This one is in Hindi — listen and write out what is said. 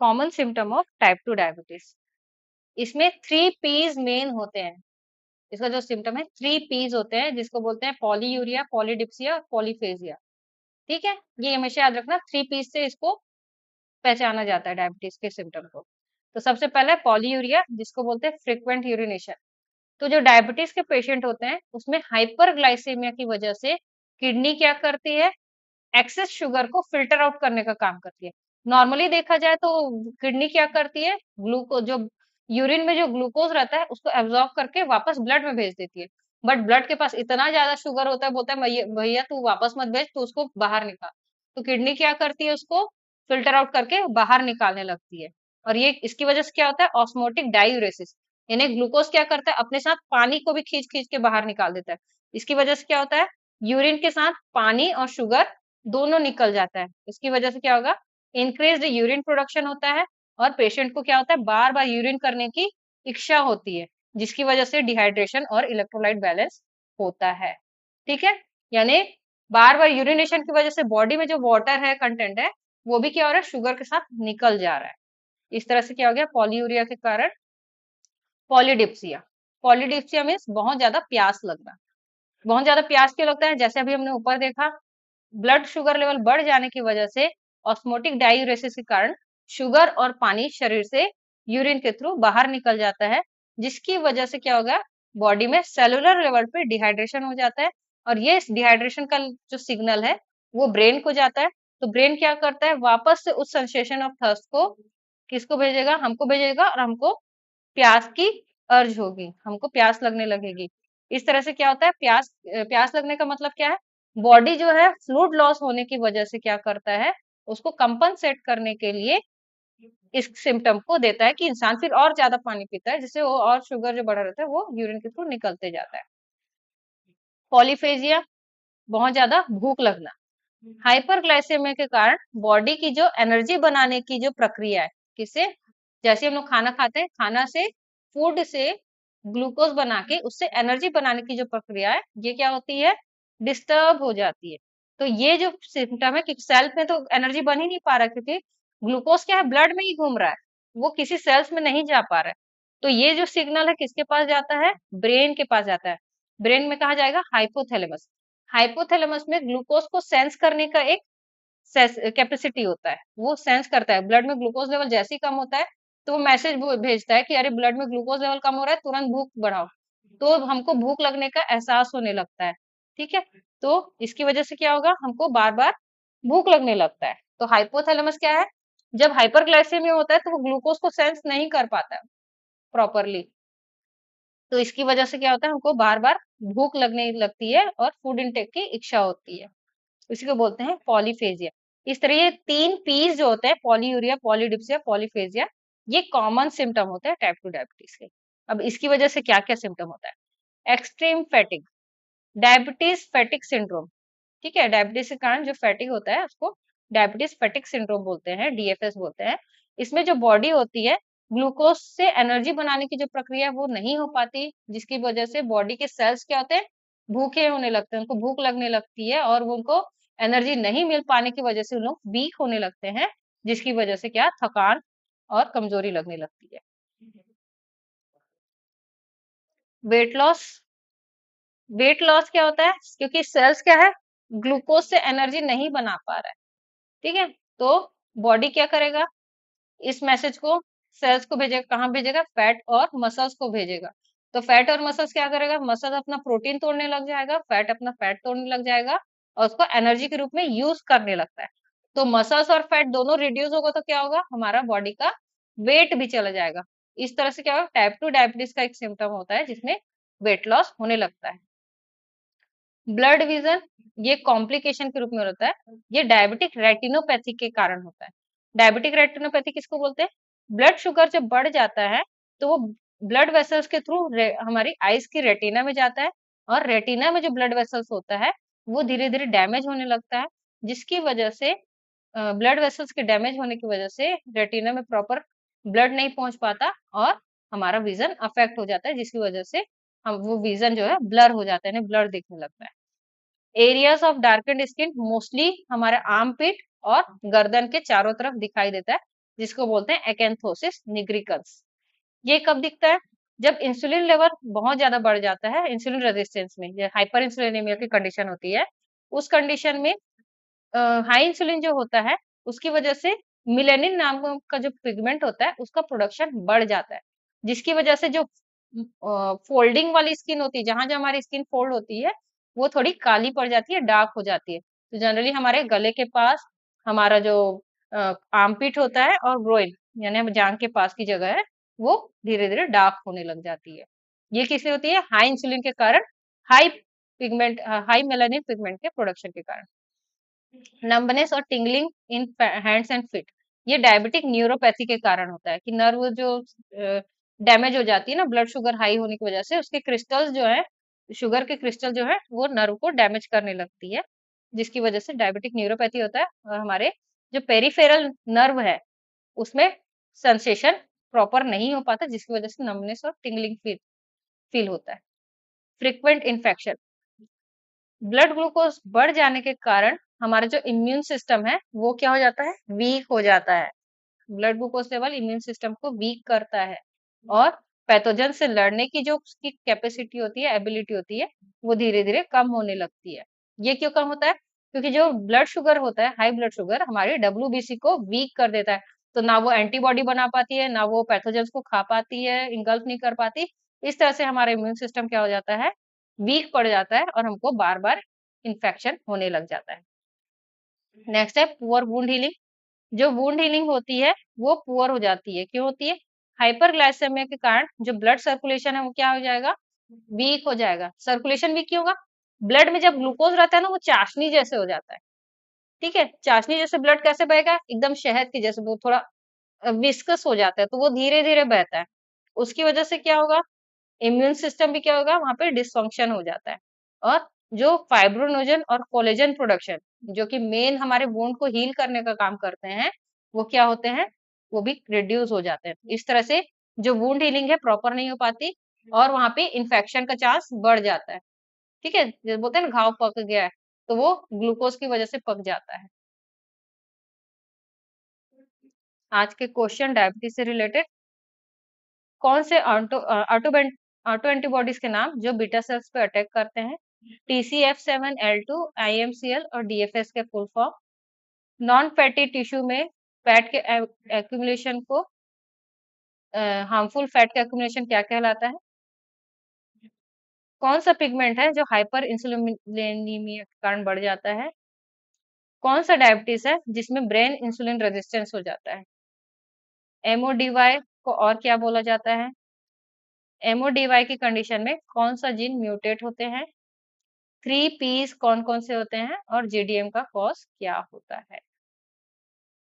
Common symptom of type 2 diabetes. इसमें 3 P's मेन होते हैं। इसका जो सिम्टम है 3 P's होते हैं, जिसको बोलते हैं पॉलीयूरिया, पॉलीडिप्सिया और पॉलीफेजिया। ठीक है, ये हमेशा याद रखना, 3 P's से इसको पहचाना जाता है डायबिटीज के सिम्टम को। तो सबसे पहला है पॉलीयूरिया, जिसको बोलते हैं फ्रिक्वेंट यूरिनेशन। तो जो डायबिटीज के पेशेंट होते हैं उसमें हाइपरग्लाइसेमिया की वजह से किडनी क्या करती है, एक्सेस शुगर को फिल्टर आउट करने का काम करती है। नॉर्मली देखा जाए तो किडनी क्या करती है, ग्लूकोज जो यूरिन में जो ग्लूकोज रहता है उसको एब्जॉर्ब करके वापस ब्लड में भेज देती है। बट ब्लड के पास इतना ज्यादा शुगर होता है, बोलता है भैया भैया तू वापस मत भेज, तू उसको बाहर निकाल। तो किडनी क्या करती है, उसको फिल्टर आउट करके बाहर निकालने लगती है। और ये इसकी वजह से क्या होता है, ऑस्मोटिक डायूरेसिस, यानी ग्लूकोज क्या करता है अपने साथ पानी को भी खींच खींच के बाहर निकाल देता है। इसकी वजह से क्या होता है, यूरिन के साथ पानी और शुगर दोनों निकल जाता है। इसकी वजह से क्या होगा, इंक्रीज्ड यूरिन प्रोडक्शन होता है, और पेशेंट को क्या होता है, बार बार यूरिन करने की इच्छा होती है, जिसकी वजह से डिहाइड्रेशन और इलेक्ट्रोलाइट बैलेंस होता है। ठीक है, यानी बार बार यूरिनेशन की वजह से बॉडी में जो वाटर है, कंटेंट है, वो भी क्या हो रहा है, शुगर के साथ निकल जा रहा है। इस तरह से क्या हो गया, पॉलीयूरिया के कारण पॉलीडिप्सिया। पॉलीडिप्सिया मीन्स बहुत ज्यादा प्यास लगना। बहुत ज्यादा प्यास क्यों लगता है, जैसे अभी हमने ऊपर देखा, ब्लड शुगर लेवल बढ़ जाने की वजह से ऑस्मोटिक डायूरेसिस के कारण शुगर और पानी शरीर से यूरिन के थ्रू बाहर निकल जाता है, जिसकी वजह से क्या होगा, बॉडी में सेलुलर लेवल पे डिहाइड्रेशन हो जाता है। और ये डिहाइड्रेशन का जो सिग्नल है वो ब्रेन को जाता है। तो ब्रेन क्या करता है, वापस से उस सेंसेशन ऑफ थर्स्ट को किसको भेजेगा, हमको भेजेगा, और हमको प्यास की अर्ज होगी, हमको प्यास लगने लगेगी। इस तरह से क्या होता है, प्यास लगने का मतलब क्या है, बॉडी जो है फ्लूइड लॉस होने की वजह से क्या करता है, उसको कंपनसेट करने के लिए इस सिम्टम को देता है कि इंसान फिर और ज्यादा पानी पीता है, जिससे वो और शुगर जो बढ़ा रहता है वो यूरिन के थ्रू निकलते जाता है। पॉलीफेजिया, बहुत ज्यादा भूख लगना। हाइपरग्लाइसेमिया के कारण बॉडी की जो एनर्जी बनाने की जो प्रक्रिया है, किससे, जैसे हम लोग खाना खाते हैं, खाना से, फूड से ग्लूकोज बना के उससे एनर्जी बनाने की जो प्रक्रिया है, ये क्या होती है, डिस्टर्ब हो जाती है। तो ये जो सिम्टम है कि सेल्स में तो एनर्जी बन ही नहीं पा रहा, क्योंकि ग्लूकोज क्या है, ब्लड में ही घूम रहा है, वो किसी सेल्स में नहीं जा पा रहा है। तो ये जो सिग्नल है किसके पास जाता है, ब्रेन के पास जाता है। ब्रेन में कहा जाएगा हाइपोथैलेमस। हाइपोथैलेमस में ग्लूकोज को सेंस करने का एक कैपेसिटी होता है, वो सेंस करता है। ब्लड में ग्लूकोज लेवल जैसे ही कम होता है तो वो मैसेज भेजता है कि अरे ब्लड में ग्लूकोज लेवल कम हो रहा है, तुरंत भूख बढ़ाओ। तो हमको भूख लगने का एहसास होने लगता है। ठीक है, तो इसकी वजह से क्या होगा, हमको बार बार भूख लगने लगता है। तो हाइपोथैलेमस क्या है, जब हाइपरग्लाइसेमिया होता है तो वो ग्लूकोज को सेंस नहीं कर पाता है प्रॉपरली। तो इसकी वजह से क्या होता है, हमको बार बार भूख लगने लगती है और फूड इंटेक की इच्छा होती है। इसी को बोलते हैं पॉलीफेजिया। इस तरह ये 3 P's जो होते हैं, पॉलीयूरिया, पॉलीडिप्सिया, पॉलीफेजिया, ये कॉमन सिम्टम होते हैं टाइप 2 डायबिटीज के। अब इसकी वजह से क्या क्या सिम्टम होता है, एक्सट्रीम फैटिक, डायबिटीज फैटिक सिंड्रोम। ठीक है, डायबिटीज के कारण जो फैटिक होता है उसको डायबिटीज फैटिक सिंड्रोम बोलते हैं, डीएफएस बोलते हैं। इसमें जो बॉडी होती है, ग्लूकोज से एनर्जी बनाने की जो प्रक्रिया है वो नहीं हो पाती, जिसकी वजह से बॉडी के सेल्स क्या होते हैं, भूखे होने लगते हैं, उनको भूख लगने लगती है, और वो उनको एनर्जी नहीं मिल पाने की वजह से उन लोग वीक होने लगते हैं, जिसकी वजह से क्या, थकान और कमजोरी लगने लगती है। वेट लॉस, वेट लॉस क्या होता है, क्योंकि सेल्स क्या है, ग्लूकोज से एनर्जी नहीं बना पा रहा है। ठीक है, तो बॉडी क्या करेगा, इस मैसेज को सेल्स को भेजेगा, कहाँ भेजेगा, फैट और मसल्स को भेजेगा। तो फैट और मसल्स क्या करेगा, मसल अपना प्रोटीन तोड़ने लग जाएगा, फैट अपना फैट तोड़ने लग जाएगा, और उसको एनर्जी के रूप में यूज करने लगता है। तो मसल्स और फैट दोनों रिड्यूस होगा तो क्या होगा, हमारा बॉडी का वेट भी चला जाएगा। इस तरह से क्या होगा, टाइप 2 डायबिटीज का एक सिम्टम होता है जिसमें वेट लॉस होने लगता है। ब्लड विजन, ये कॉम्प्लिकेशन के रूप में होता है, ये डायबिटिक रेटिनोपैथी के कारण होता है। डायबिटिक रेटिनोपैथी किसको बोलते हैं, ब्लड शुगर जब बढ़ जाता है तो वो ब्लड वेसल्स के थ्रू हमारी आईज की रेटिना में जाता है, और रेटिना में जो ब्लड वेसल्स होता है वो धीरे धीरे डैमेज होने लगता है, जिसकी वजह से ब्लड वेसल्स के डैमेज होने की वजह से रेटिना में प्रॉपर ब्लड नहीं पहुंच पाता, और हमारा विजन अफेक्ट हो जाता है, जिसकी वजह से हम वो विजन जो है ब्लर हो जाता है, ब्लर दिखने लगता है। Areas of darkened skin mostly हमारे आर्म पिट और गर्दन के चारों तरफ दिखाई देता है, जिसको बोलते हैं एकेंथोसिस निग्रिकन्स। ये कब दिखता है? जब इंसुलिन लेवल बहुत ज्यादा बढ़ जाता है, इंसुलिन रेजिस्टेंस में, हाइपर इंसुलिनेमिया की कंडीशन होती है, उस कंडीशन में हाई इंसुलिन जो होता है, उसकी वजह से मिलेनिन नाम का जो पिगमेंट होता है, उसका प्रोडक्शन बढ़ जाता है, जिसकी वजह से जो फोल्डिंग वाली स्किन होती है, जहां जहां हमारी स्किन फोल्ड होती है, वो थोड़ी काली पड़ जाती है, डार्क हो जाती है। तो जनरली हमारे गले के पास, हमारा जो आर्मपिट होता है और ग्रोइन, यानी हम जांग के पास की जगह है, वो धीरे धीरे डार्क होने लग जाती है। ये किससे होती है? हाई इंसुलिन के कारण, high pigment, high melanin pigment के प्रोडक्शन के कारण। नंबनेस और tingling in hands and feet, ये डायबिटिक न्यूरोपैथी के कारण होता है कि नर्व जो डैमेज हो जाती है ना, ब्लड शुगर हाई होने की वजह से, उसके क्रिस्टल्स जो है, शुगर के क्रिस्टल जो है, वो नर्व को डैमेज करने लगती है, जिसकी वजह से डायबिटिक न्यूरोपैथी होता है। और हमारे जो पेरिफेरल नर्व है, उसमें सेंसेशन प्रॉपर नहीं हो पाता, जिसकी वजह से नमनेस और टिंगलिंग फील फील होता है। फ्रिक्वेंट इन्फेक्शन, ब्लड ग्लूकोज बढ़ जाने के कारण हमारा जो इम्यून सिस्टम है, वो क्या हो जाता है? वीक हो जाता है। Blood glucose level immune system को वीक करता है, और पैथोजन से लड़ने की जो उसकी कैपेसिटी होती है, एबिलिटी होती है, वो धीरे धीरे कम होने लगती है। ये क्यों कम होता है? क्योंकि जो ब्लड शुगर होता है, हाई ब्लड शुगर, हमारी डब्ल्यूबीसी को वीक कर देता है। तो ना वो एंटीबॉडी बना पाती है, ना वो पैथोजन को खा पाती है, इंगल्फ नहीं कर पाती। इस तरह से हमारा इम्यून सिस्टम क्या हो जाता है? वीक पड़ जाता है, और हमको बार बार इन्फेक्शन होने लग जाता है। नेक्स्ट है पुअर वुंड हीलिंग। जो वुंड हीलिंग होती है, वो पुअर हो जाती है। क्यों होती है? हाइपरग्लाइसेमिया के कारण जो ब्लड सर्कुलेशन है, वो क्या हो जाएगा? वीक हो जाएगा। सर्कुलेशन वीक क्यों होगा? ब्लड में जब ग्लूकोज रहता है ना, वो चाशनी जैसे हो जाता है। ठीक है, चाशनी जैसे ब्लड कैसे बहेगा? एकदम शहद की जैसे, वो थोड़ा विस्कस हो जाता है, तो वो धीरे धीरे बहता है। उसकी वजह से क्या होगा? इम्यून सिस्टम भी क्या होगा? वहां पे डिसफंक्शन हो जाता है। और जो फाइब्रोनोजन और कोलेजन प्रोडक्शन, जो कि मेन हमारे वुंड को हील करने का काम करते हैं, वो क्या होते हैं? वो भी रिड्यूस हो जाते हैं। इस तरह से जो वुंड हीलिंग है, प्रॉपर नहीं हो पाती, और वहां पे इन्फेक्शन का चांस बढ़ जाता है। ठीक है, जैसे बोलते हैं ना, घाव पक गया है, तो वो ग्लूकोज की वजह से पक जाता है। आज के क्वेश्चन डायबिटीज से रिलेटेड, कौन से ऑटो एंटीबॉडीज के नाम जो बीटा सेल्स पे अटैक करते हैं? TCF7L2, IMCL और DFS के full form. Non fatty tissue में फैट के एक्यूमुलेशन को, हार्मफुल फैट का एक्यूमुलेशन क्या कहलाता है? कौन सा पिगमेंट है जो हाइपर इंसुलिनिमिया के कारण बढ़ जाता है? कौन सा डायबिटीज है जिसमें ब्रेन इंसुलिन रेजिस्टेंस हो जाता है? MODY को और क्या बोला जाता है? MODY की कंडीशन में कौन सा जीन म्यूटेट होते हैं? 3 P's कौन कौन से होते हैं? और GDM का कॉज क्या होता है?